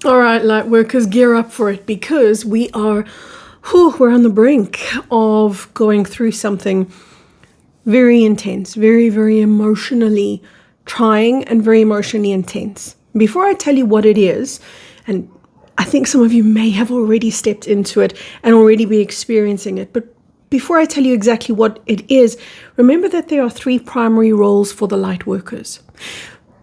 All right, light workers, gear up for it, because we're on the brink of going through something very intense, very, very emotionally trying and very emotionally intense. Before I tell you what it is, and I think some of you may have already stepped into it and already be experiencing it, but before I tell you exactly what it is, remember that there are three primary roles for the light workers.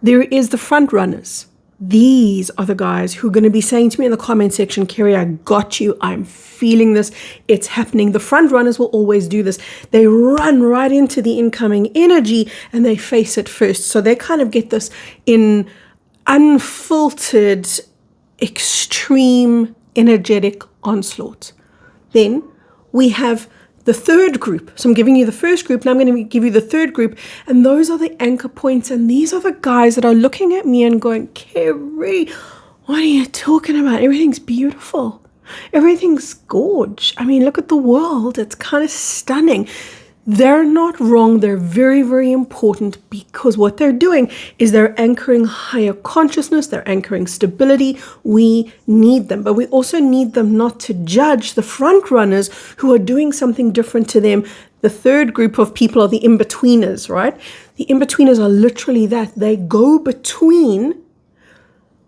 There is the front runners. These are the guys who are going to be saying to me in the comment section, Kerry, I got you. I'm feeling this. It's happening. The front runners will always do this. They run right into the incoming energy and they face it first. So they kind of get this in unfiltered, extreme, energetic onslaught. Then we have the third group. So I'm giving you the first group, and I'm going to give you the third group. And those are the anchor points. And these are the guys that are looking at me and going, Kerry, what are you talking about? Everything's beautiful. Everything's gorge. I mean, look at the world. It's kind of stunning. They're not wrong. They're very, very important, because what they're doing is they're anchoring higher consciousness. They're anchoring stability. We need them, but we also need them not to judge the front runners who are doing something different to them. The third group of people are the in-betweeners, right? The in-betweeners are literally that. They go between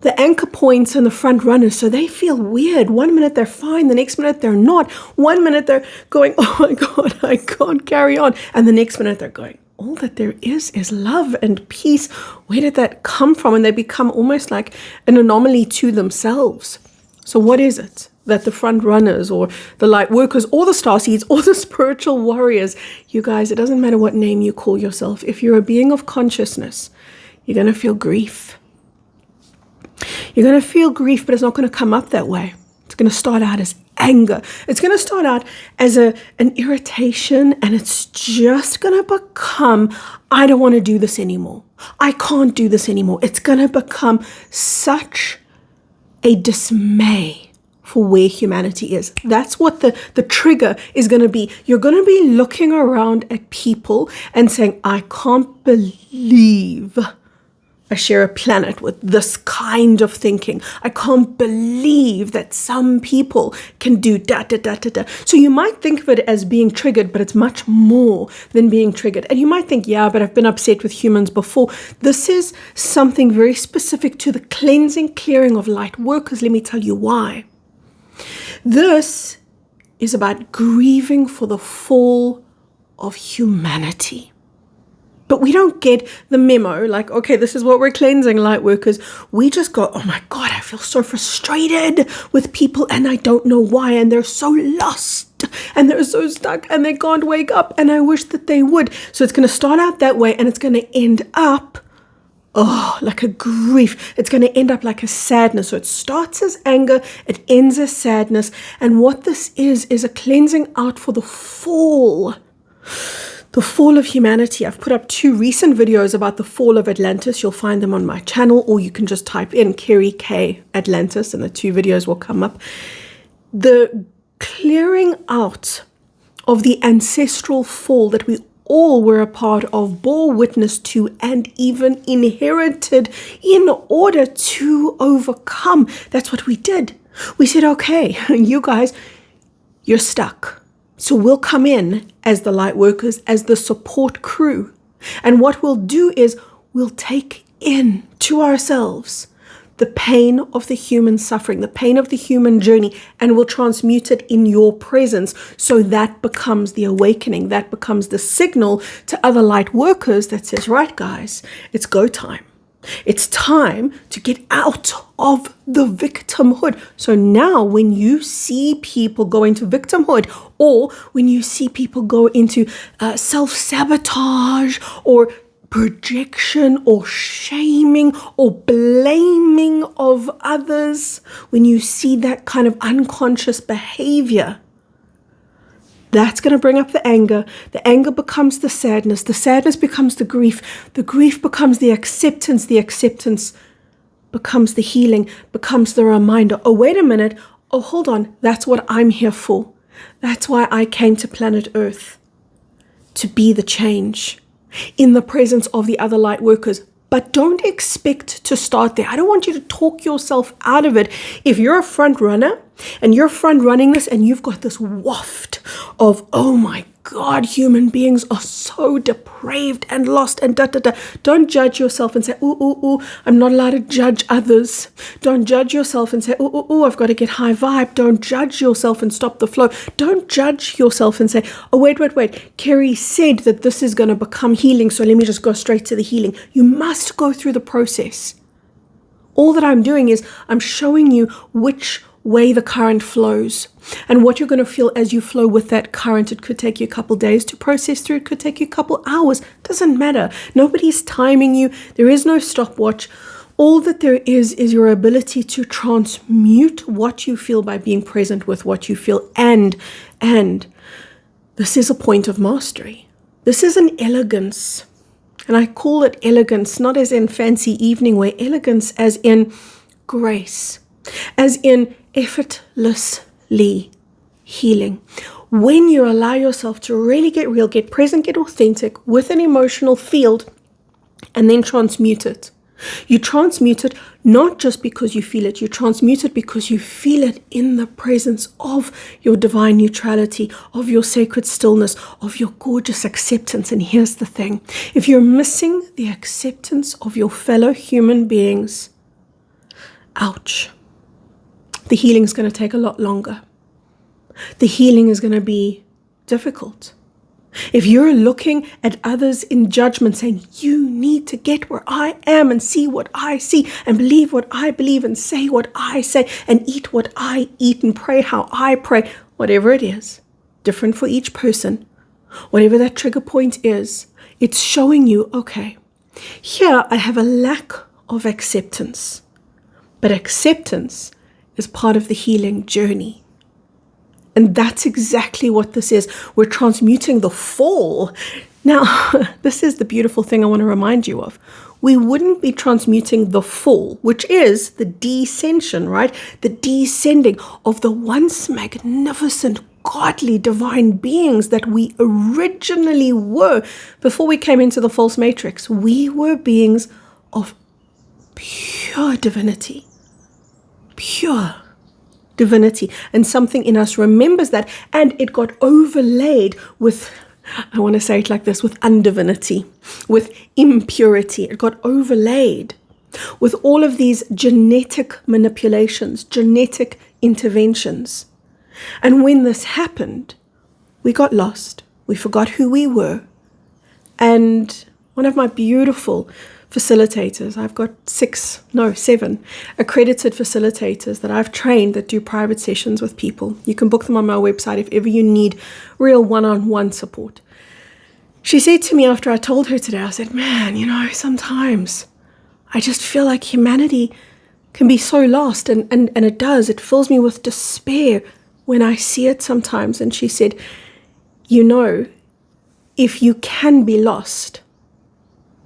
the anchor points and the front runners, so they feel weird. 1 minute they're fine, the next minute they're not. 1 minute they're going, oh my God, I can't carry on. And the next minute they're going, all that there is love and peace. Where did that come from? And they become almost like an anomaly to themselves. So what is it that the front runners or the light workers or the starseeds or the spiritual warriors, you guys, it doesn't matter what name you call yourself. If you're a being of consciousness, you're going to feel grief. You're going to feel grief, but it's not going to come up that way. It's going to start out as anger. It's going to start out as an irritation, and it's just going to become, I don't want to do this anymore. I can't do this anymore. It's going to become such a dismay for where humanity is. That's what the trigger is going to be. You're going to be looking around at people and saying, I can't believe I share a planet with this kind of thinking. I can't believe that some people can do da, da, da, da, da. So you might think of it as being triggered, but it's much more than being triggered. And you might think, yeah, but I've been upset with humans before. This is something very specific to the cleansing, clearing of light workers. Let me tell you why. This is about grieving for the fall of humanity. But we don't get the memo, like, okay, this is what we're cleansing, light workers. We just go, oh my God, I feel so frustrated with people and I don't know why. And they're so lost and they're so stuck and they can't wake up. And I wish that they would. So it's going to start out that way and it's going to end up, like a grief. It's going to end up like a sadness. So it starts as anger, it ends as sadness. And what this is a cleansing out for the fall. The fall of humanity. I've put up 2 recent videos about the fall of Atlantis. You'll find them on my channel, or you can just type in Kerry K Atlantis and the 2 videos will come up. The clearing out of the ancestral fall that we all were a part of, bore witness to, and even inherited in order to overcome. That's what we did. We said, okay, you guys, you're stuck. So we'll come in as the light workers, as the support crew. And what we'll do is we'll take in to ourselves the pain of the human suffering, the pain of the human journey, and we'll transmute it in your presence. So that becomes the awakening. That becomes the signal to other light workers that says, right, guys, it's go time. It's time to get out of the victimhood. So now when you see people go into victimhood, or when you see people go into self-sabotage or projection or shaming or blaming of others, when you see that kind of unconscious behavior, that's going to bring up the anger. The anger becomes the sadness becomes the grief becomes the acceptance becomes the healing, becomes the reminder, oh, wait a minute, oh, hold on, that's what I'm here for. That's why I came to planet Earth, to be the change in the presence of the other light workers. But don't expect to start there. I don't want you to talk yourself out of it. If you're a front runner and you're front running this and you've got this waft of, oh my God, human beings are so depraved and lost and don't judge yourself and say, ooh, I'm not allowed to judge others. Don't judge yourself and say, ooh, I've got to get high vibe. Don't judge yourself and stop the flow. Don't judge yourself and say, oh, wait. Kerry said that this is going to become healing, so let me just go straight to the healing. You must go through the process. All that I'm doing is I'm showing you which way the current flows and what you're going to feel as you flow with that current. It could take you a couple days to process through. It could take you a couple hours. Doesn't matter. Nobody's timing you. There is no stopwatch. All that there is your ability to transmute what you feel by being present with what you feel. And this is a point of mastery. This is an elegance. And I call it elegance, not as in fancy evening wear, elegance as in grace, as in effortlessly healing. When you allow yourself to really get real, get present, get authentic with an emotional field, and then transmute it. You transmute it not just because you feel it, you transmute it because you feel it in the presence of your divine neutrality, of your sacred stillness, of your gorgeous acceptance. And here's the thing, if you're missing the acceptance of your fellow human beings, ouch, the healing is going to take a lot longer. The healing is going to be difficult. If you're looking at others in judgment, saying, you need to get where I am and see what I see and believe what I believe and say what I say and eat what I eat and pray how I pray, whatever it is, different for each person, whatever that trigger point is, it's showing you, okay, here I have a lack of acceptance, but acceptance is part of the healing journey. And that's exactly what this is. We're transmuting the fall. Now, this is the beautiful thing I want to remind you of. We wouldn't be transmuting the fall, which is the descension, right? The descending of the once magnificent, godly, divine beings that we originally were before we came into the false matrix. We were beings of pure divinity. Pure divinity, and something in us remembers that, and it got overlaid with, I want to say it like this, with undivinity, with impurity. It got overlaid with all of these genetic manipulations, genetic interventions. And when this happened, we got lost. We forgot who we were. And one of my beautiful facilitators, I've got 7 accredited facilitators that I've trained that do private sessions with people. You can book them on my website if ever you need real one-on-one support. She said to me after I told her today, I said, man, sometimes I just feel like humanity can be so lost, and it does. It fills me with despair when I see it sometimes. And she said, if you can be lost,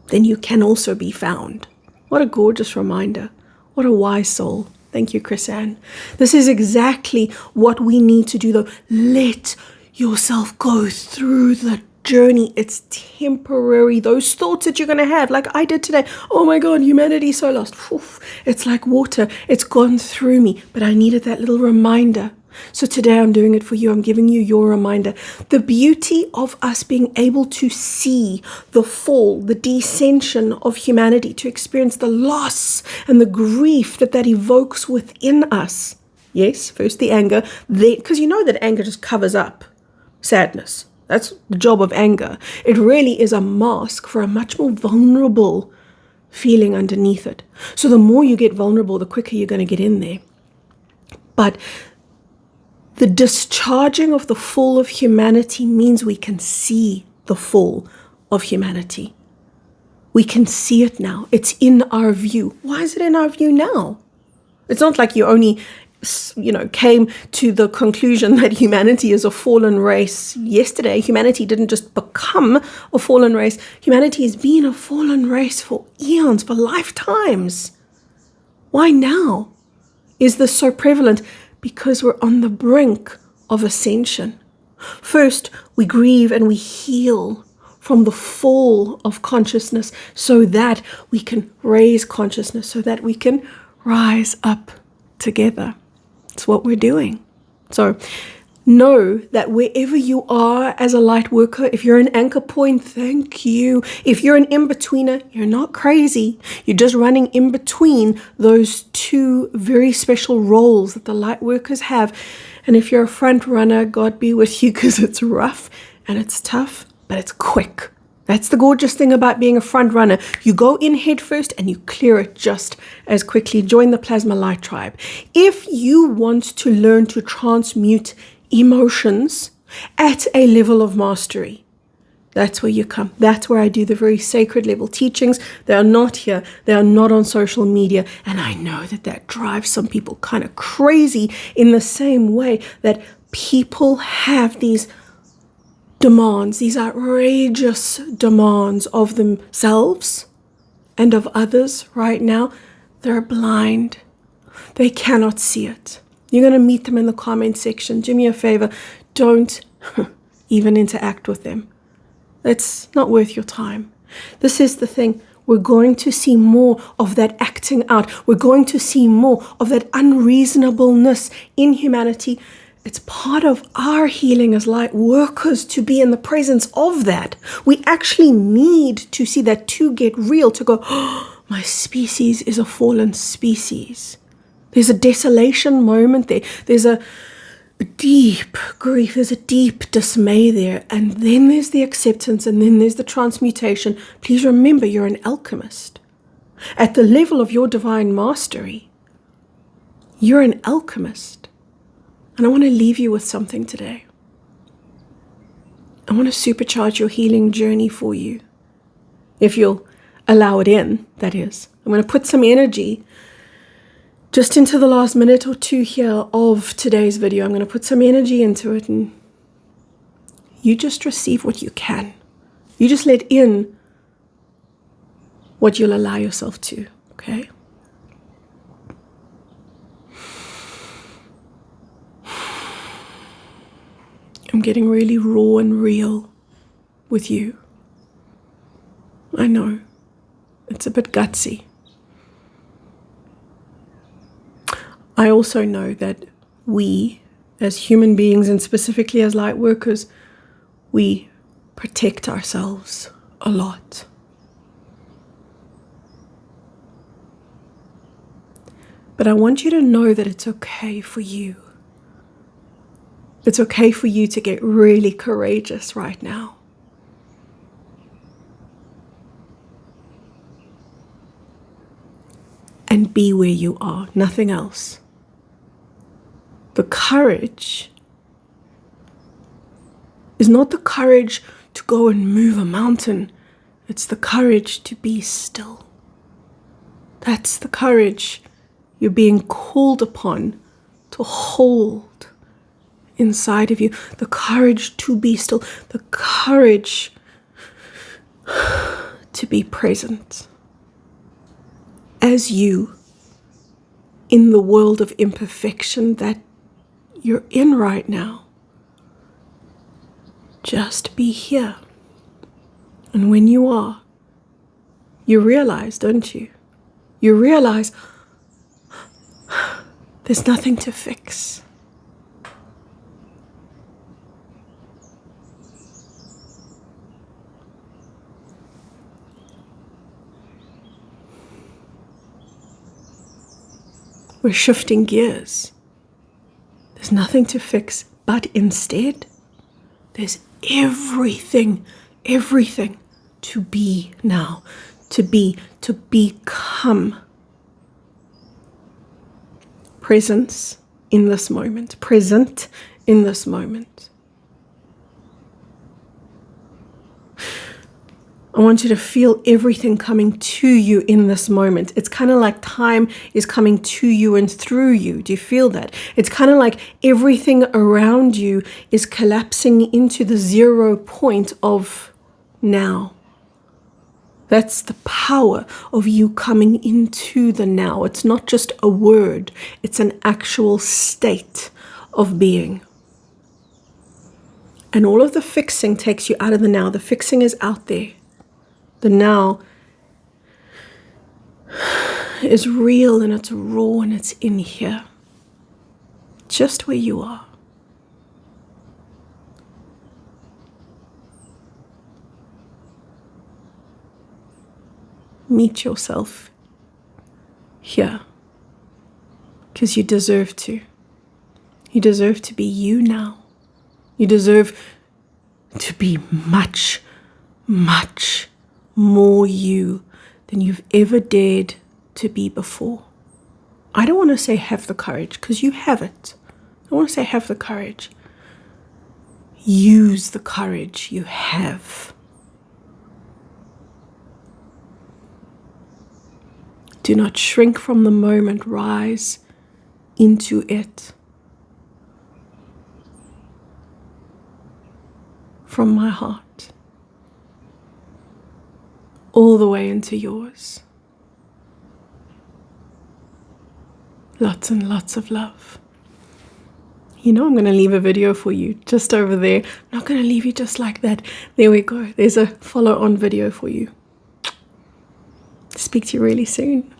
then you can also be found. What a gorgeous reminder. What a wise soul. Thank you, Chris Ann. This is exactly what we need to do, though. Let yourself go through the journey. It's temporary. Those thoughts that you're going to have, like I did today, oh my God, humanity's so lost. Oof, it's like water. It's gone through me, but I needed that little reminder. So today I'm doing it for you. I'm giving you your reminder. The beauty of us being able to see the fall, the descension of humanity, to experience the loss and the grief that evokes within us. Yes, first the anger, because you know that anger just covers up sadness. That's the job of anger. It really is a mask for a much more vulnerable feeling underneath it. So the more you get vulnerable, the quicker you're going to get in there. But the discharging of the fall of humanity means we can see the fall of humanity. We can see it now. It's in our view. Why is it in our view now? It's not like you only, came to the conclusion that humanity is a fallen race yesterday. Humanity didn't just become a fallen race. Humanity has been a fallen race for eons, for lifetimes. Why now is this so prevalent? Because we're on the brink of ascension. First, we grieve and we heal from the fall of consciousness so that we can raise consciousness, so that we can rise up together. It's what we're doing. So know that wherever you are as a light worker, if you're an anchor point, thank you. If you're an in-betweener, you're not crazy. You're just running in between those two very special roles that the light workers have. And if you're a front runner, God be with you, because it's rough and it's tough, but it's quick. That's the gorgeous thing about being a front runner. You go in head first and you clear it just as quickly. Join the Plasma Light Tribe. If you want to learn to transmute emotions at a level of mastery, that's where you come. That's where I do the very sacred level teachings. They are not here. They are not on social media. And I know that that drives some people kind of crazy, in the same way that people have these demands, these outrageous demands of themselves and of others right now. They're blind. They cannot see it. You're going to meet them in the comment section. Do me a favor. Don't even interact with them. It's not worth your time. This is the thing. We're going to see more of that acting out. We're going to see more of that unreasonableness in humanity. It's part of our healing as light workers to be in the presence of that. We actually need to see that to get real, to go, oh, my species is a fallen species. There's a desolation moment there. There's a deep grief. There's a deep dismay there. And then there's the acceptance, and then there's the transmutation. Please remember, you're an alchemist. At the level of your divine mastery, you're an alchemist. And I want to leave you with something today. I want to supercharge your healing journey for you. If you'll allow it in, that is. I'm going to put some energy just into the last minute or two here of today's video. I'm going to put some energy into it, and you just receive what you can. You just let in what you'll allow yourself to, okay? I'm getting really raw and real with you. I know. It's a bit gutsy. I also know that we, as human beings, and specifically as light workers, we protect ourselves a lot. But I want you to know that it's okay for you. It's okay for you to get really courageous right now. And be where you are, nothing else. The courage is not the courage to go and move a mountain. It's the courage to be still. That's the courage you're being called upon to hold inside of you. The courage to be still. The courage to be present as you in the world of imperfection that you're in right now. Just be here. And when you are, you realize, don't you? You realize there's nothing to fix. We're shifting gears. There's nothing to fix, but instead, there's everything to be now, to become. Presence in this moment, present in this moment. I want you to feel everything coming to you in this moment. It's kind of like time is coming to you and through you. Do you feel that? It's kind of like everything around you is collapsing into the 0 point of now. That's the power of you coming into the now. It's not just a word. It's an actual state of being. And all of the fixing takes you out of the now. The fixing is out there. The now is real and it's raw and it's in here. Just where you are. Meet yourself here. Because you deserve to. You deserve to be you now. You deserve to be much, much more you than you've ever dared to be before. I don't want to say have the courage, because you have it. I don't want to say have the courage. Use the courage you have. Do not shrink from the moment. Rise into it. From my heart, all the way into yours. Lots and lots of love. You know, I'm going to leave a video for you just over there. I'm not going to leave you just like that. There we go. There's a follow-on video for you. Speak to you really soon.